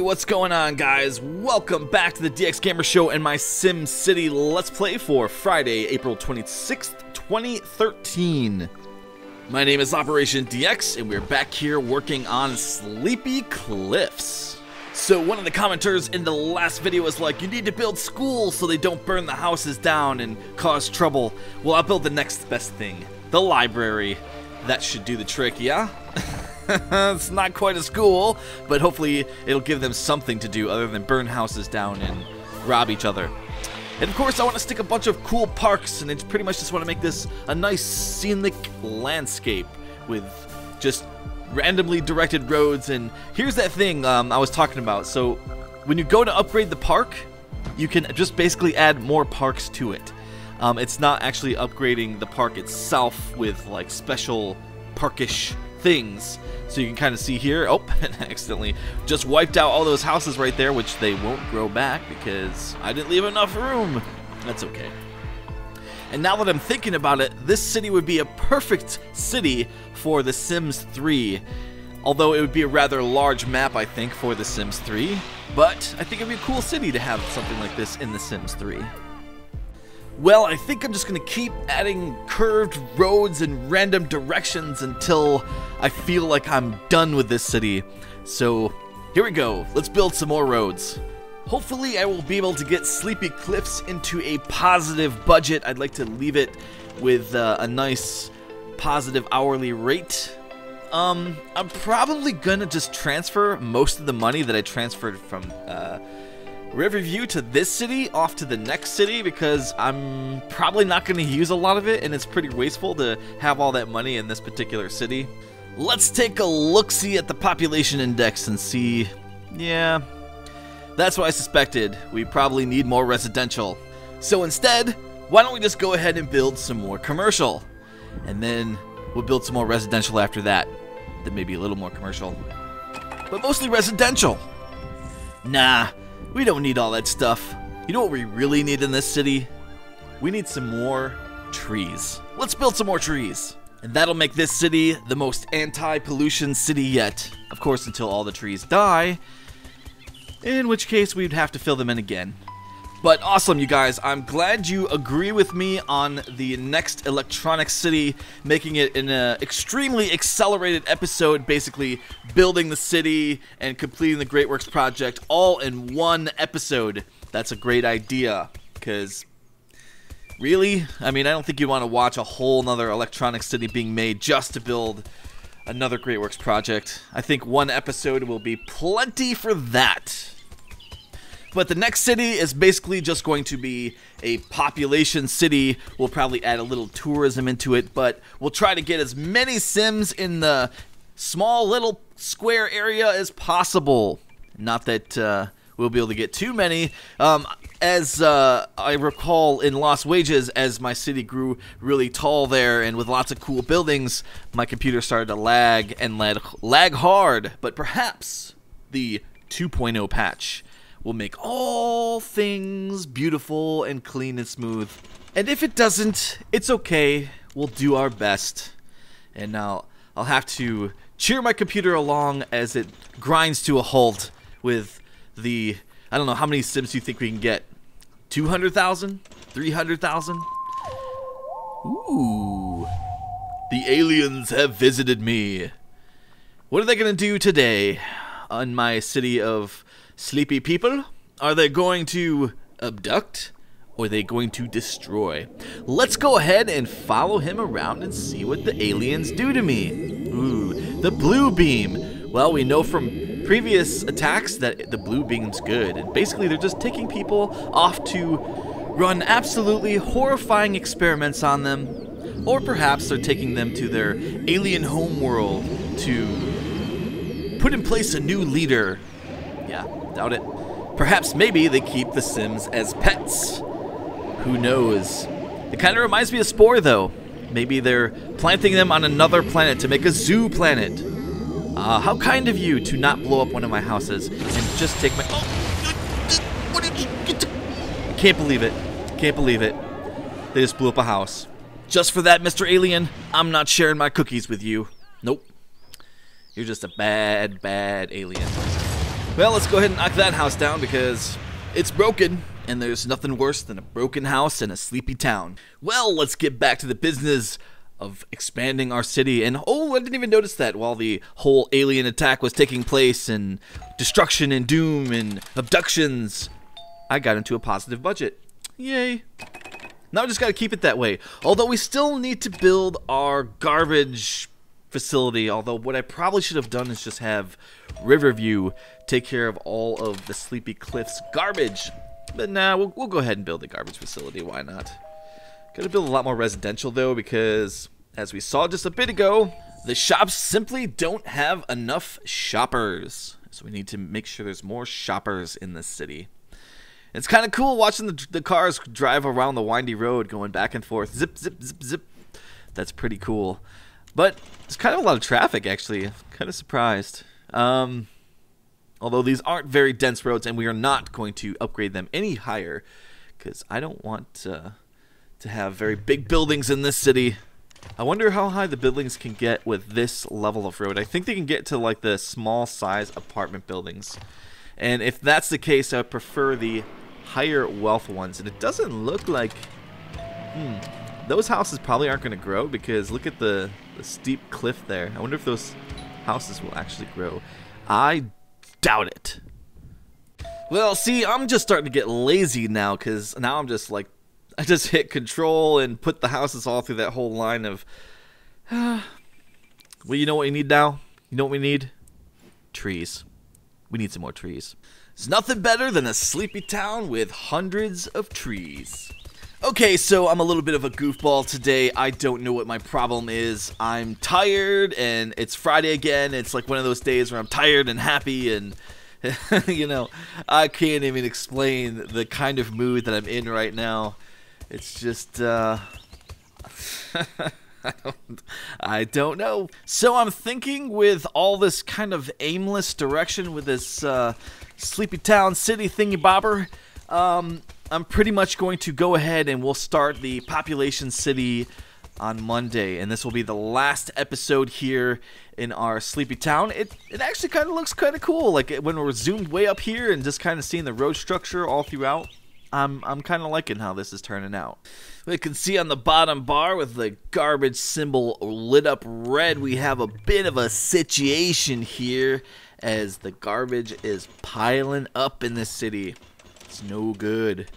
Hey, what's going on, guys? Welcome back to the DX Gamer Show and my SimCity Let's Play for Friday, April 26th, 2013. My name is OperationDx, and we're back here working on Sleepy Cliffs. So one of the commenters in the last video was like, you need to build schools so they don't burn the houses down and cause trouble. Well, I'll build the next best thing, the library. That should do the trick, yeah? It's not quite a school, but hopefully it'll give them something to do other than burn houses down and rob each other. And of course I want to stick a bunch of cool parks, and I pretty much just want to make this a nice scenic landscape with just randomly directed roads. And here's that thing I was talking about. So when you go to upgrade the park, you can just basically add more parks to it. It's not actually upgrading the park itself with like special parkish things. So you can kind of see here, oh, and I accidentally just wiped out all those houses right there, which they won't grow back because I didn't leave enough room. That's okay. And now that I'm thinking about it, this city would be a perfect city for The Sims 3. Although it would be a rather large map, I think, for The Sims 3. But I think it would be a cool city to have something like this in The Sims 3. Well, I think I'm just going to keep adding curved roads in random directions until I feel like I'm done with this city. So, here we go. Let's build some more roads. Hopefully, I will be able to get Sleepy Cliffs into a positive budget. I'd like to leave it with a nice positive hourly rate. I'm probably going to just transfer most of the money that I transferred from Riverview to this city off to the next city, because I'm probably not going to use a lot of it, and it's pretty wasteful to have all that money in this particular city. Let's take a look-see at the population index and see. Yeah, that's what I suspected. We probably need more residential. So instead, why don't we just go ahead and build some more commercial, and then we'll build some more residential after that. Then maybe a little more commercial, but mostly residential. Nah, we don't need all that stuff. You know what we really need in this city? We need some more trees. Let's build some more trees. And that'll make this city the most anti-pollution city yet. Of course, until all the trees die, in which case we'd have to fill them in again. But awesome, you guys. I'm glad you agree with me on the next electronic city, making it an extremely accelerated episode, basically building the city and completing the Great Works project all in one episode. That's a great idea, because really, I mean, I don't think you want to watch a whole nother electronic city being made just to build another Great Works project. I think one episode will be plenty for that. But the next city is basically just going to be a population city. We'll probably add a little tourism into it, but we'll try to get as many Sims in the small little square area as possible. Not that we'll be able to get too many. As I recall in Lost Wages, as my city grew really tall there and with lots of cool buildings, my computer started to lag and lag hard. But perhaps the 2.0 patch will make all things beautiful and clean and smooth. And if it doesn't, it's okay. We'll do our best. And now I'll have to cheer my computer along as it grinds to a halt with the, I don't know, how many Sims do you think we can get? 200,000? 300,000? Ooh. The aliens have visited me. What are they going to do today on my city of sleepy people? Are they going to abduct, or are they going to destroy? Let's go ahead and follow him around and see what the aliens do to me. Ooh, the blue beam. Well, we know from previous attacks that the blue beam's good, and basically they're just taking people off to run absolutely horrifying experiments on them, or perhaps they're taking them to their alien homeworld to put in place a new leader. Yeah, doubt it. Perhaps maybe they keep the Sims as pets. Who knows? It kind of reminds me of Spore, though. Maybe they're planting them on another planet to make a zoo planet. How kind of you to not blow up one of my houses and just take my... Oh! What did you get to... Can't believe it. Can't believe it. They just blew up a house. Just for that, Mr. Alien, I'm not sharing my cookies with you. Nope. You're just a bad, bad alien. Well, let's go ahead and knock that house down because it's broken, and there's nothing worse than a broken house in a sleepy town. Well, let's get back to the business of expanding our city. And oh, I didn't even notice that while the whole alien attack was taking place and destruction and doom and abductions, I got into a positive budget. Yay. Now I just gotta keep it that way. Although we still need to build our garbage facility. Although what I probably should have done is just have Riverview take care of all of the Sleepy Cliffs garbage. But nah, we'll go ahead and build the garbage facility. Why not? Gotta build a lot more residential though, because as we saw just a bit ago, the shops simply don't have enough shoppers. So we need to make sure there's more shoppers in the city. It's kind of cool watching the cars drive around the windy road going back and forth. Zip, zip, zip, zip. That's pretty cool. But there's kind of a lot of traffic, actually. I'm kind of surprised. Although these aren't very dense roads, and we are not going to upgrade them any higher, because I don't want to have very big buildings in this city. I wonder how high the buildings can get with this level of road. I think they can get to like the small size apartment buildings. And if that's the case, I would prefer the higher wealth ones. And it doesn't look like... those houses probably aren't going to grow, because look at the steep cliff there. I wonder if those houses will actually grow. I doubt it. Well, see, I'm just starting to get lazy now, because now I'm just like... I just hit control and put the houses all through that whole line of... well, you know what we need now? You know what we need? Trees. We need some more trees. It's nothing better than a sleepy town with hundreds of trees. Okay, so I'm a little bit of a goofball today. I don't know what my problem is. I'm tired, and it's Friday again. It's like one of those days where I'm tired and happy, and you know, I can't even explain the kind of mood that I'm in right now. It's just, I don't know. So I'm thinking with all this kind of aimless direction with this sleepy town city thingy bobber, I'm pretty much going to go ahead and we'll start the population city on Monday. And this will be the last episode here in our sleepy town. It actually kind of looks kind of cool. Like when we're zoomed way up here and just kind of seeing the road structure all throughout. I'm kind of liking how this is turning out. We can see on the bottom bar with the garbage symbol lit up red, we have a bit of a situation here as the garbage is piling up in this city. It's no good.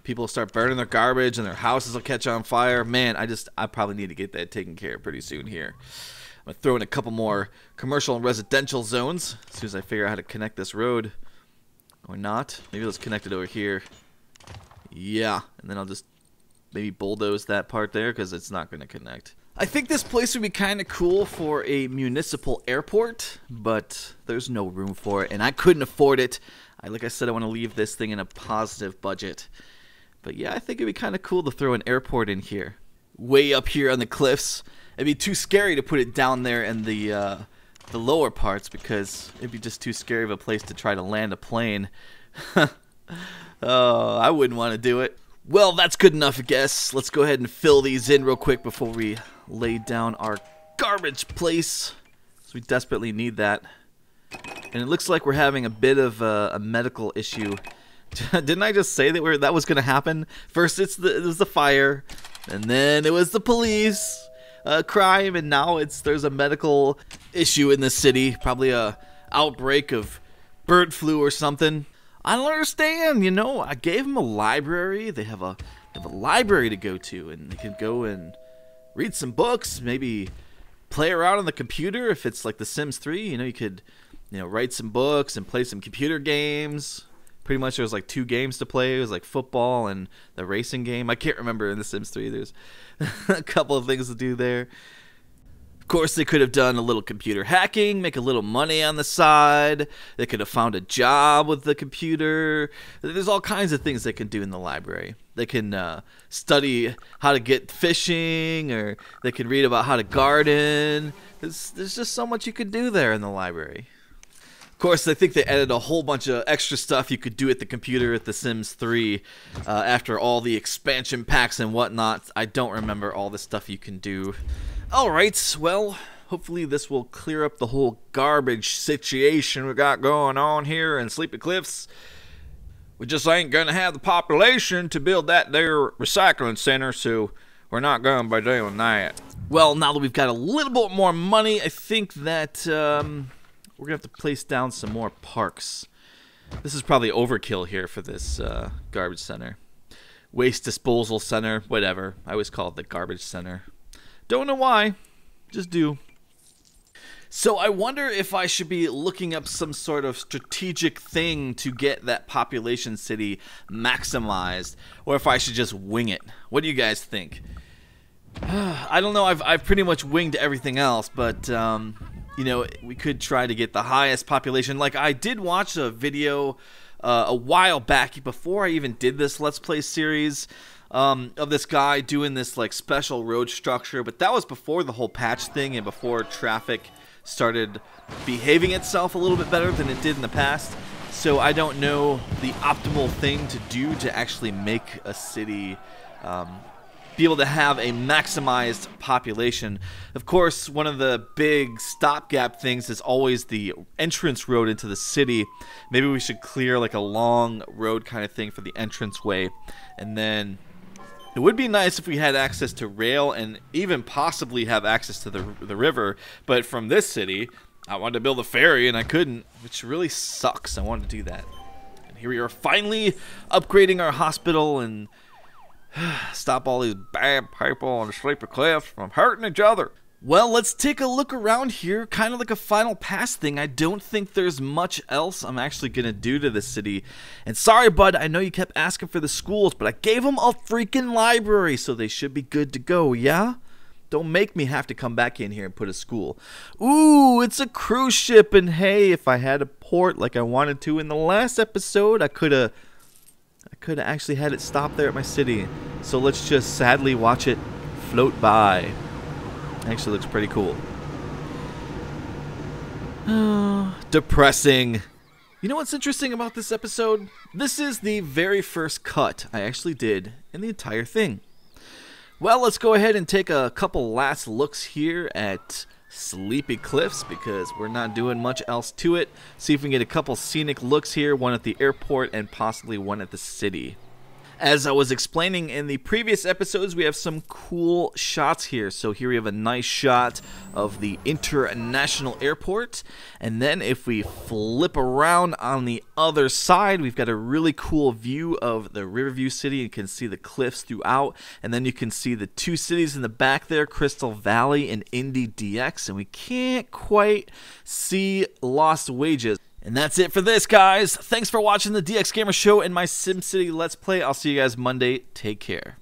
People start burning their garbage and their houses will catch on fire. Man, I probably need to get that taken care of pretty soon here. I'm going to throw in a couple more commercial and residential zones as soon as I figure out how to connect this road. Or not. Maybe let's connect it over here. Yeah, and then I'll just maybe bulldoze that part there because it's not going to connect. I think this place would be kind of cool for a municipal airport, but there's no room for it, and I couldn't afford it. Like I said, I want to leave this thing in a positive budget. But yeah, I think it'd be kind of cool to throw an airport in here. Way up here on the cliffs. It'd be too scary to put it down there in the lower parts because it'd be just too scary of a place to try to land a plane. Oh, I wouldn't want to do it. Well, that's good enough, I guess. Let's go ahead and fill these in real quick before we lay down our garbage place. So we desperately need that. And it looks like we're having a bit of a medical issue. Didn't I just say that that was going to happen? First it was the fire, and then it was the police crime, and now there's a medical issue in the city. Probably a outbreak of bird flu or something. I don't understand, you know. I gave them a library. They have a library to go to, and they can go and read some books, maybe play around on the computer if it's like The Sims 3. You know, you could, write some books and play some computer games. Pretty much there was like 2 games to play. It was like football and the racing game. I can't remember in The Sims 3. There's a couple of things to do there. Of course, they could have done a little computer hacking, make a little money on the side. They could have found a job with the computer. There's all kinds of things they can do in the library. They can study how to get fishing, or they can read about how to garden. There's just so much you could do there in the library. Of course, I think they added a whole bunch of extra stuff you could do at the computer at The Sims 3 after all the expansion packs and whatnot. I don't remember all the stuff you can do. Alright, well, hopefully this will clear up the whole garbage situation we got going on here in Sleepy Cliffs. We just ain't going to have the population to build that there recycling center, so we're not going to be doing that. Well, now that we've got a little bit more money, I think that we're going to have to place down some more parks. This is probably overkill here for this garbage center. Waste disposal center, whatever. I always call it the garbage center. Don't know why, just do. So I wonder if I should be looking up some sort of strategic thing to get that population city maximized, or if I should just wing it. What do you guys think? I don't know, I've pretty much winged everything else, but you know, we could try to get the highest population. Like, I did watch a video a while back, before I even did this Let's Play series, of this guy doing this like special road structure, but that was before the whole patch thing and before traffic started behaving itself a little bit better than it did in the past. So I don't know the optimal thing to do to actually make a city be able to have a maximized population. Of course, one of the big stopgap things is always the entrance road into the city. Maybe we should clear like a long road kind of thing for the entranceway, and then it would be nice if we had access to rail and even possibly have access to the river. But from this city, I wanted to build a ferry and I couldn't, which really sucks. I wanted to do that. And here we are finally upgrading our hospital and stop all these bad people on the Sleepy Cliffs from hurting each other. Well, let's take a look around here, kind of like a final pass thing. I don't think there's much else I'm actually going to do to this city. And sorry, bud, I know you kept asking for the schools, but I gave them a freaking library, so they should be good to go, yeah? Don't make me have to come back in here and put a school. Ooh, it's a cruise ship, and hey, if I had a port like I wanted to in the last episode, I could have actually had it stop there at my city. So let's just sadly watch it float by. Actually looks pretty cool. Depressing. You know what's interesting about this episode? This is the very first cut I actually did in the entire thing. Well, let's go ahead and take a couple last looks here at Sleepy Cliffs, because we're not doing much else to it. See if we can get a couple scenic looks here, one at the airport and possibly one at the city. As I was explaining in the previous episodes, we have some cool shots here. So here we have a nice shot of the international airport. And then if we flip around on the other side, we've got a really cool view of the Riverview City. You can see the cliffs throughout. And then you can see the two cities in the back there, Crystal Valley and Indy DX. And we can't quite see Lost Wages. And that's it for this, guys. Thanks for watching the DX Gamer Show and my SimCity Let's Play. I'll see you guys Monday. Take care.